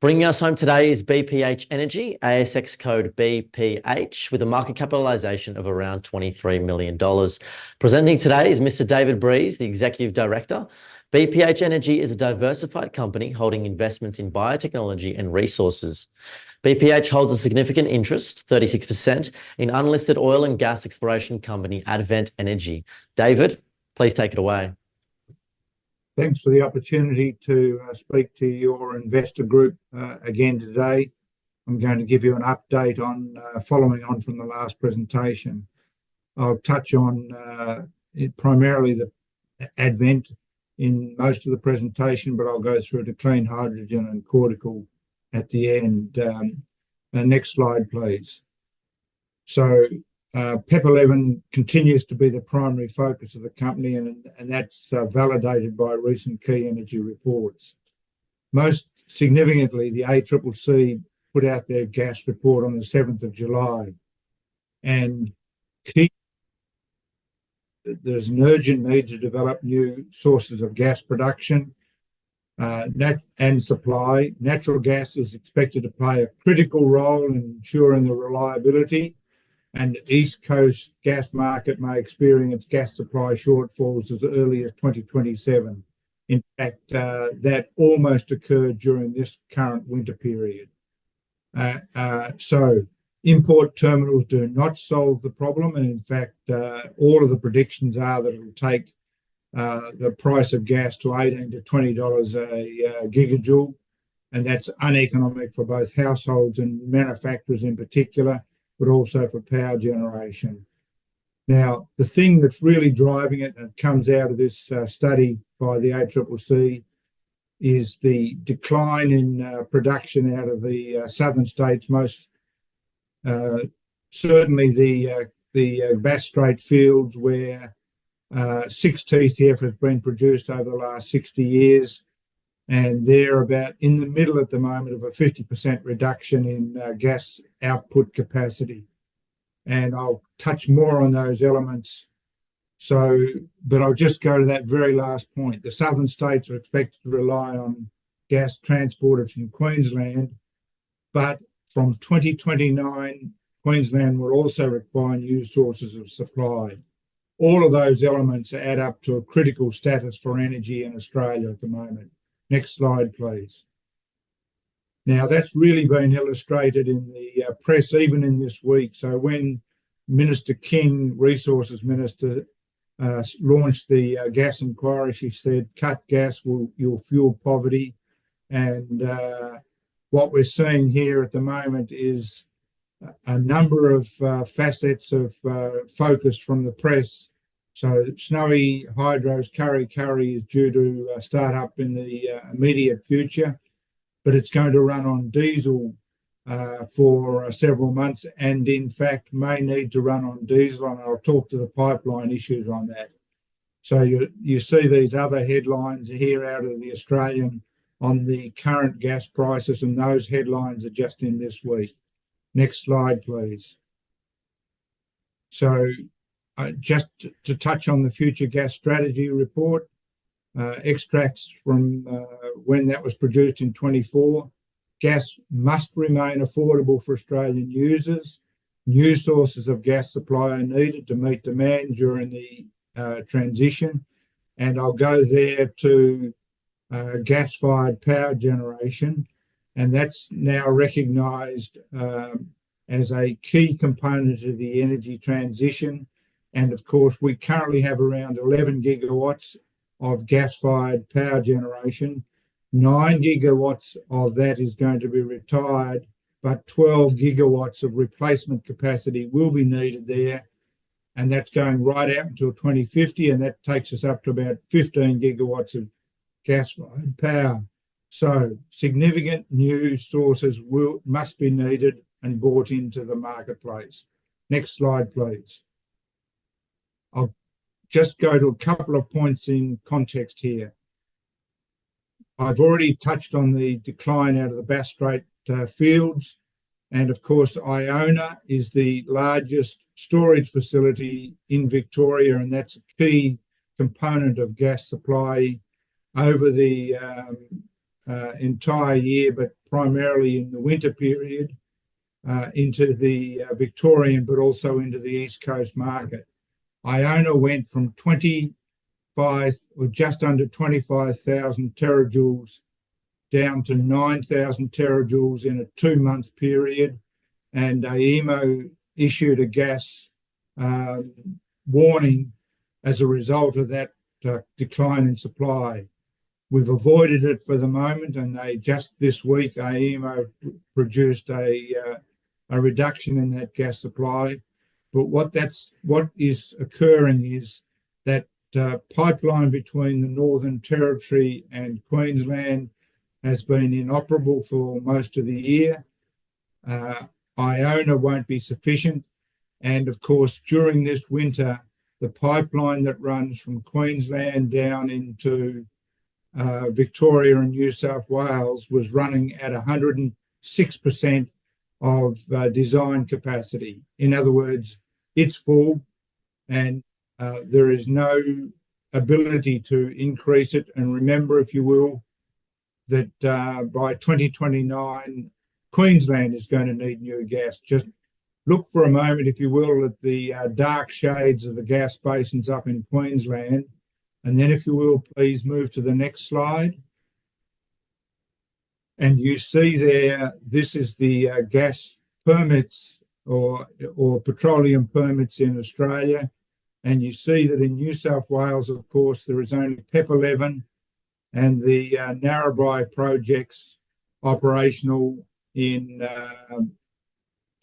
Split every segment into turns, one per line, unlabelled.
Bringing us home today is BPH Energy, ASX code BPH, with a market capitalisation of around $23 million. Presenting today is Mr. David Breeze, the Executive Director. BPH Energy is a diversified company holding investments in biotechnology and resources. BPH holds a significant interest, 36%, in unlisted oil and gas exploration company Advent Energy. David, please take it away.
Thanks for the opportunity to speak to your investor group again today. I'm going to give you an update on following on from the last presentation. I'll touch on primarily the Advent in most of the presentation, but I'll go through to clean hydrogen and cortical at the end. Next slide, please. So PEP11 continues to be the primary focus of the company, and that's validated by recent key energy reports. Most significantly, the ACCC put out their gas report on the 7th of July. And there's an urgent need to develop new sources of gas production and supply. Natural gas is expected to play a critical role in ensuring the reliability, and the East Coast gas market may experience gas supply shortfalls as early as 2027. In fact, that almost occurred during this current winter period. So import terminals do not solve the problem, and in fact, all of the predictions are that it will take the price of gas to $18 to $20 a gigajoule, and that's uneconomic for both households and manufacturers in particular, but also for power generation. Now, the thing that's really driving it, and it comes out of this study by the ACCC, is the decline in production out of the southern states, most certainly the Bass Strait fields, where 6 TCF has been produced over the last 60 years, and they're about in the middle at the moment of a 50% reduction in gas output capacity. And I'll touch more on those elements. But I'll just go to that very last point. The southern states are expected to rely on gas transported from Queensland, but from 2029, Queensland will also require new sources of supply. All of those elements add up to a critical status for energy in Australia at the moment. Next slide, please. Now, that's really been illustrated in the press, even in this week. So when Minister King, Resources Minister, launched the gas inquiry, she said, cut gas, you'll fuel poverty. And what we're seeing here at the moment is a number of facets of focus from the press. So Snowy Hydro's Kurri Kurri is due to start up in the immediate future, but it's going to run on diesel for several months, and in fact may need to run on diesel, and I'll talk to the pipeline issues on that. So you see these other headlines here out of the Australian on the current gas prices, and those headlines are just in this week. Next slide, please. So just to touch on the future gas strategy report, extracts from when that was produced in 24. Gas must remain affordable for Australian users. New sources of gas supply are needed to meet demand during the transition. And I'll go there to gas-fired power generation. And that's now recognised as a key component of the energy transition. And of course, we currently have around 11 gigawatts of gas-fired power generation. 9 gigawatts of that is going to be retired, but 12 gigawatts of replacement capacity will be needed there. And that's going right out until 2050, and that takes us up to about 15 gigawatts of gas-fired power. So significant new sources must be needed and brought into the marketplace. Next slide, please. I'll just go to a couple of points in context here. I've already touched on the decline out of the Bass Strait fields, and of course Iona is the largest storage facility in Victoria, and that's a key component of gas supply over the entire year, but primarily in the winter period into the Victorian, but also into the East Coast market. Iona went from 25 or just under 25,000 terajoules down to 9,000 terajoules in a 2-month period, and AEMO issued a gas warning as a result of that decline in supply. We've avoided it for the moment, and they just this week AEMO produced a reduction in that gas supply. But what is occurring is that pipeline between the Northern Territory and Queensland has been inoperable for most of the year. Iona won't be sufficient, and of course during this winter the pipeline that runs from Queensland down into Victoria and New South Wales was running at 106% of design capacity. In other words, it's full, and there is no ability to increase it. And remember, if you will, that by 2029, Queensland is going to need new gas. Just look for a moment, if you will, at the dark shades of the gas basins up in Queensland. And then, if you will, please move to the next slide. And you see there, this is the gas permits or petroleum permits in Australia. And you see that in New South Wales, of course, there is only PEP 11 and the Narrabri projects operational in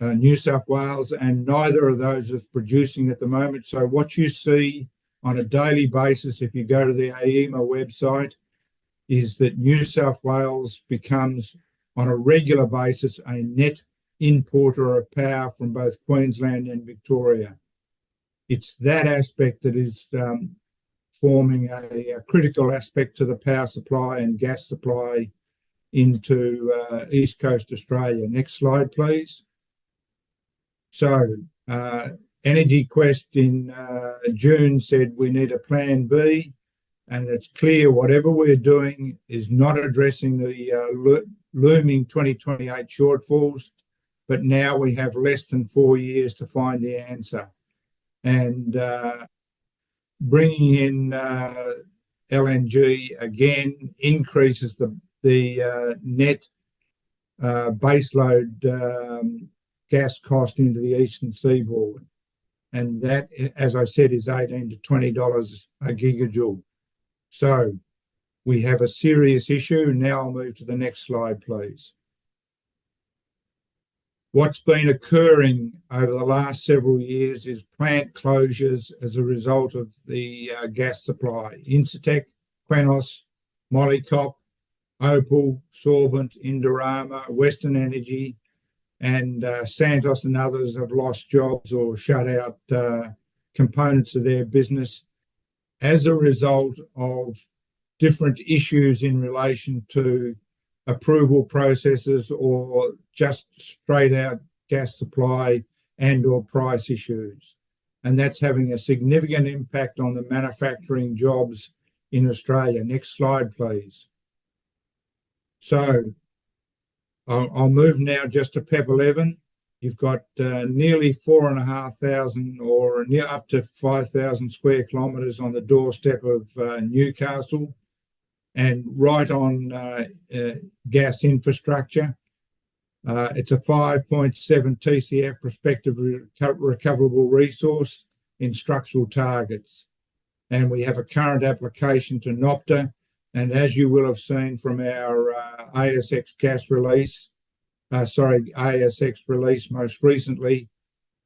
New South Wales, and neither of those is producing at the moment. So what you see on a daily basis, if you go to the AEMO website, is that New South Wales becomes, on a regular basis, a net importer of power from both Queensland and Victoria. It's that aspect that is forming a critical aspect to the power supply and gas supply into East Coast Australia. Next slide, please. So, Energy Quest in June said we need a plan B, and it's clear whatever we're doing is not addressing the looming 2028 shortfalls, but now we have less than 4 years to find the answer. And bringing in LNG again increases the net baseload gas cost into the eastern seaboard. And that, as I said, is $18 to $20 a gigajoule. So we have a serious issue. Now I'll move to the next slide, please. What's been occurring over the last several years is plant closures as a result of the gas supply. Incitec, Qenos, Molycop, Opal, Sorbent, Indorama, Western Energy, and Santos and others have lost jobs or shut out components of their business as a result of different issues in relation to approval processes or just straight out gas supply and or price issues. And that's having a significant impact on the manufacturing jobs in Australia. Next slide, please. So I'll move now just to PEP 11. You've got nearly 4,500 or near up to 5,000 square kilometres on the doorstep of Newcastle, and right on gas infrastructure. It's a 5.7 TCF prospective recoverable resource in structural targets. And we have a current application to NOPTA. And as you will have seen from our ASX release most recently,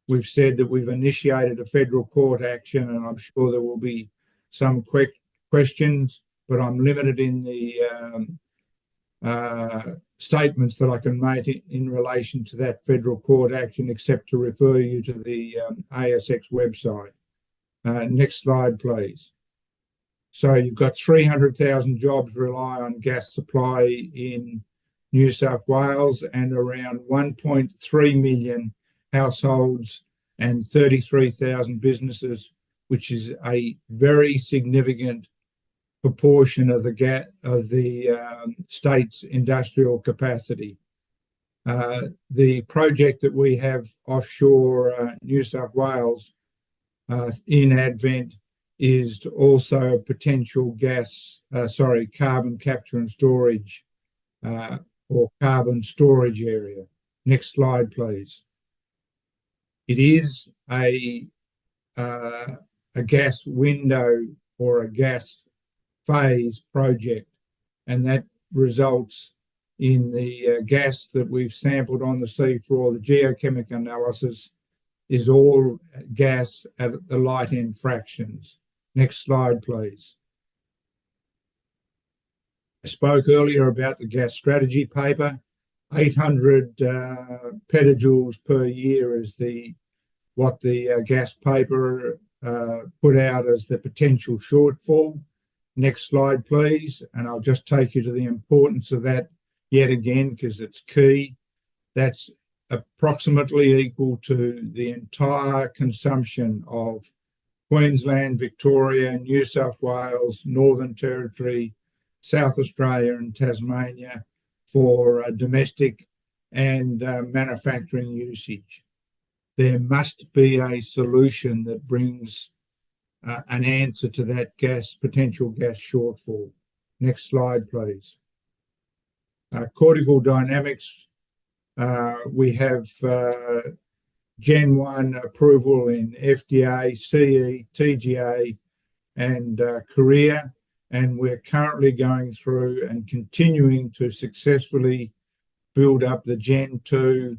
we've said that we've initiated a federal court action, and I'm sure there will be some quick questions, but I'm limited in the statements that I can make in relation to that federal court action, except to refer you to the ASX website. Next slide, please. So you've got 300,000 jobs rely on gas supply in New South Wales, and around 1.3 million households and 33,000 businesses, which is a very significant proportion of the state's industrial capacity. The project that we have offshore New South Wales in Advent is also a potential carbon capture and storage or carbon storage area. Next slide, please. It is a gas window or a gas phase project, and that results in the gas that we've sampled on the seafloor. The geochemical analysis is all gas at the light end fractions. Next slide, please. I spoke earlier about the gas strategy paper. 800 petajoules per year is what the gas paper put out as the potential shortfall. Next slide, please. And I'll just take you to the importance of that yet again, because it's key. That's approximately equal to the entire consumption of Queensland, Victoria, New South Wales, Northern Territory, South Australia and Tasmania for domestic and manufacturing usage. There must be a solution that brings an answer to that potential gas shortfall. Next slide, please. Cortical dynamics. We have Gen 1 approval in FDA, CE, TGA, and Korea, and we're currently going through and continuing to successfully build up the Gen 2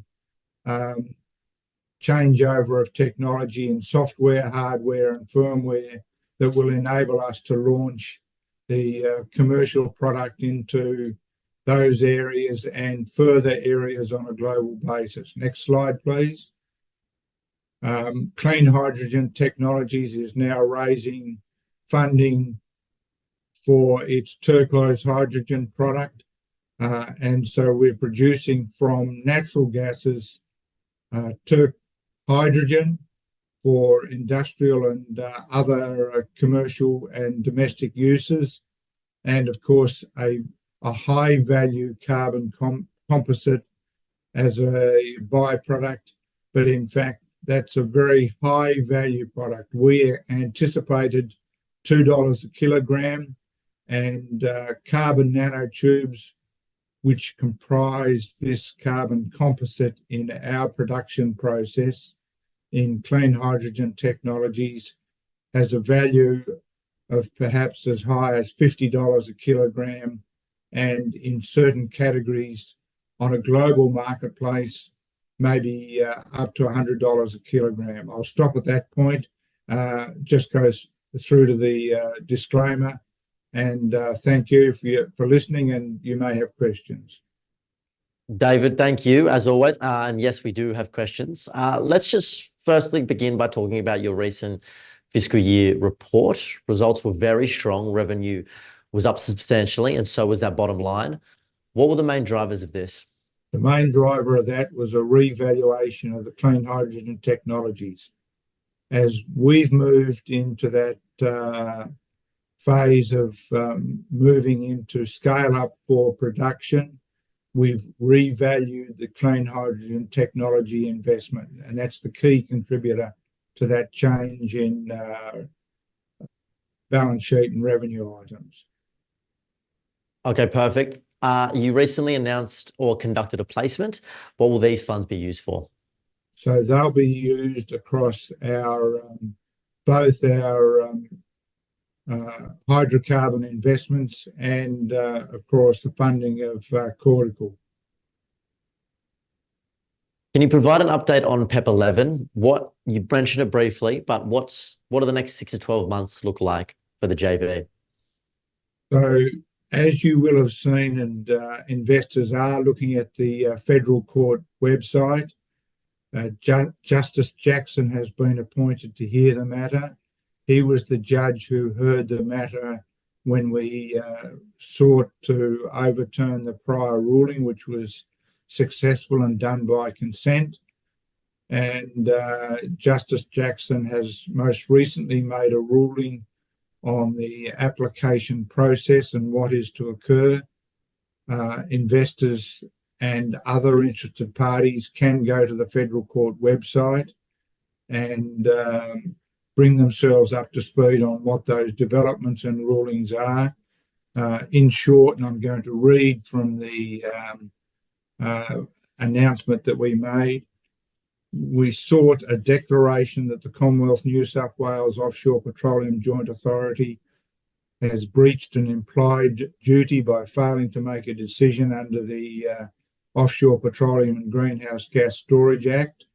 changeover of technology in software, hardware, and firmware that will enable us to launch the commercial product into those areas and further areas on a global basis. Next slide, please. Clean Hydrogen Technologies is now raising funding for its turquoise hydrogen product. And so we're producing from natural gases hydrogen for industrial and other commercial and domestic uses. And of course, a high value carbon composite as a byproduct. But in fact, that's a very high value product. We anticipated $2 a kilogram, and carbon nanotubes, which comprise this carbon composite in our production process in Clean Hydrogen Technologies, has a value of perhaps as high as $50 a kilogram, and in certain categories on a global marketplace, maybe up to $100 a kilogram. I'll stop at that point, just go through to the disclaimer, and thank you for listening, and you may have questions.
David, thank you as always. And yes, we do have questions. Let's just firstly begin by talking about your recent fiscal year report. Results were very strong. Revenue was up substantially, and so was that bottom line. What were the main drivers of this?
The main driver of that was a revaluation of the Clean Hydrogen Technologies. As we've moved into that phase of moving into scale up for production, we've revalued the Clean Hydrogen Technology investment, and that's the key contributor to that change in balance sheet and revenue items.
Okay, perfect. You recently announced or conducted a placement. What will these funds be used for?
So they'll be used across both our hydrocarbon investments and, of course, the funding of Cortical.
Can you provide an update on PEP 11? You mentioned it briefly, but what do the next 6 to 12 months look like for the JV?
So, as you will have seen, and investors are looking at the federal court website, Justice Jackson has been appointed to hear the matter. He was the judge who heard the matter when we sought to overturn the prior ruling, which was successful and done by consent. And Justice Jackson has most recently made a ruling on the application process and what is to occur. Investors and other interested parties can go to the Federal Court website and bring themselves up to speed on what those developments and rulings are. In short, and I'm going to read from the announcement that we made, we sought a declaration that the Commonwealth New South Wales Offshore Petroleum Joint Authority has breached an implied duty by failing to make a decision under the Offshore Petroleum and Greenhouse Gas Storage Act,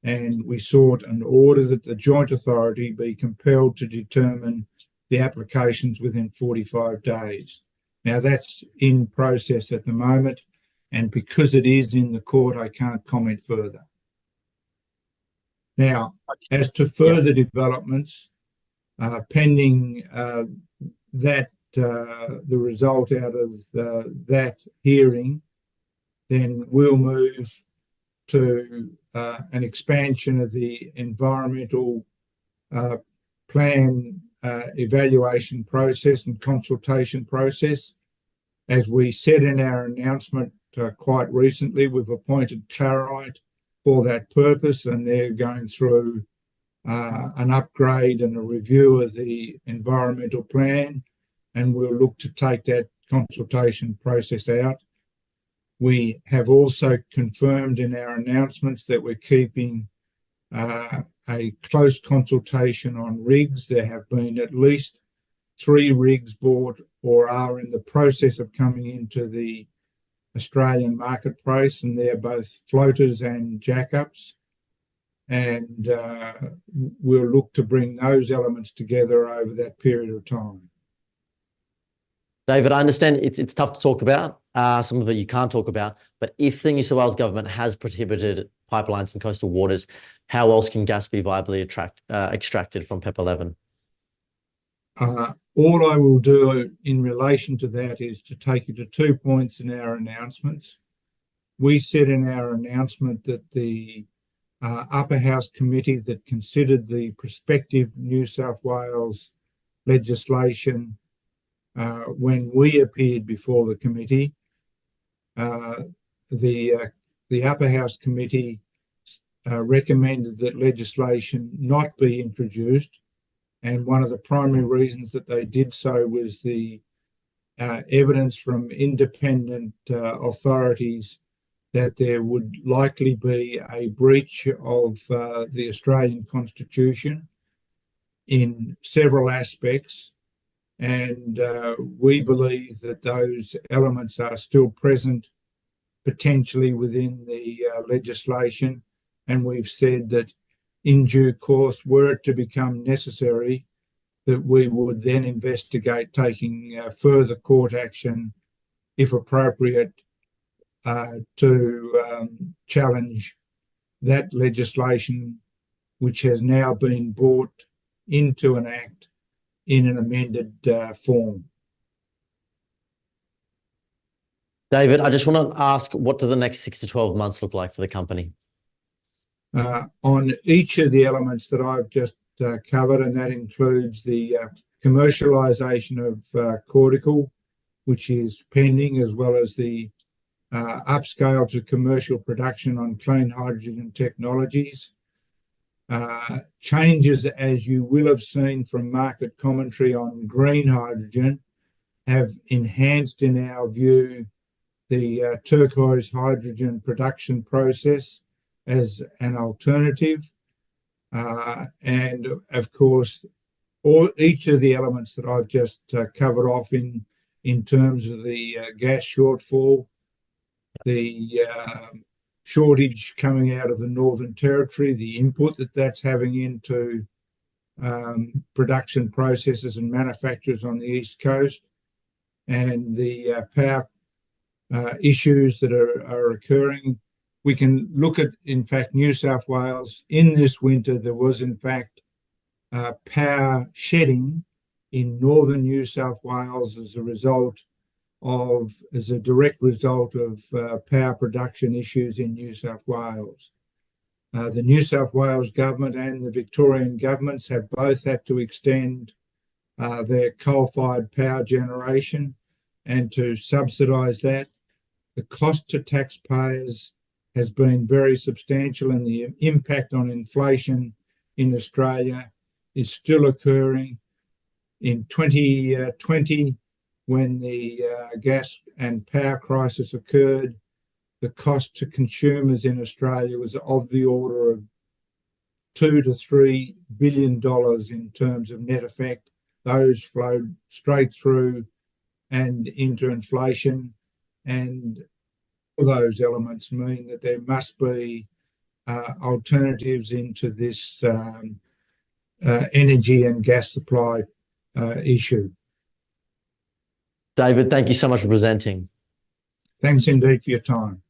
and we sought an order that the Joint Authority be compelled to determine the applications within 45 days. Now, that's in process at the moment, and because it is in the court, I can't comment further. Now, as to further developments, pending the result out of that hearing, then we'll move to an expansion of the environmental plan evaluation process and consultation process. As we said in our announcement quite recently, we've appointed Clarite for that purpose, and they're going through an upgrade and a review of the environmental plan, and we'll look to take that consultation process out. We have also confirmed in our announcements that we're keeping a close consultation on rigs. There have been at least 3 rigs bought or are in the process of coming into the Australian marketplace, and they're both floaters and jackups. And we'll look to bring those elements together over that period of time.
David, I understand it's tough to talk about. Some of it you can't talk about. But if the New South Wales government has prohibited pipelines in coastal waters, how else can gas be viably extracted from PEP 11?
All I will do in relation to that is to take you to 2 points in our announcements. We said in our announcement that the Upper House committee that considered the prospective New South Wales legislation, when we appeared before the committee, the Upper House committee recommended that legislation not be introduced. And one of the primary reasons that they did so was the evidence from independent authorities that there would likely be a breach of the Australian Constitution in several aspects. And we believe that those elements are still present potentially within the legislation. And we've said that in due course, were it to become necessary, that we would then investigate taking further court action, if appropriate, to challenge that legislation, which has now been brought into an act in an amended form.
David, I just want to ask, what do the next 6 to 12 months look like for the company?
On each of the elements that I've just covered, and that includes the commercialisation of Cortical, which is pending, as well as the upscale to commercial production on clean hydrogen technologies. Changes, as you will have seen from market commentary on green hydrogen, have enhanced, in our view, the turquoise hydrogen production process as an alternative. And of course, each of the elements that I've just covered off in terms of the gas shortfall, the shortage coming out of the Northern Territory, the input that's having into production processes and manufacturers on the East Coast, and the power issues that are occurring. We can look at, in fact, New South Wales. In this winter, there was, in fact, power shedding in northern New South Wales as a direct result of power production issues in New South Wales. The New South Wales government and the Victorian governments have both had to extend their coal-fired power generation and to subsidise that. The cost to taxpayers has been very substantial, and the impact on inflation in Australia is still occurring. In 2020, when the gas and power crisis occurred, the cost to consumers in Australia was of the order of $2 to $3 billion in terms of net effect. Those flowed straight through and into inflation, and all those elements mean that there must be alternatives into this energy and gas supply issue.
David, thank you so much for presenting.
Thanks indeed for your time.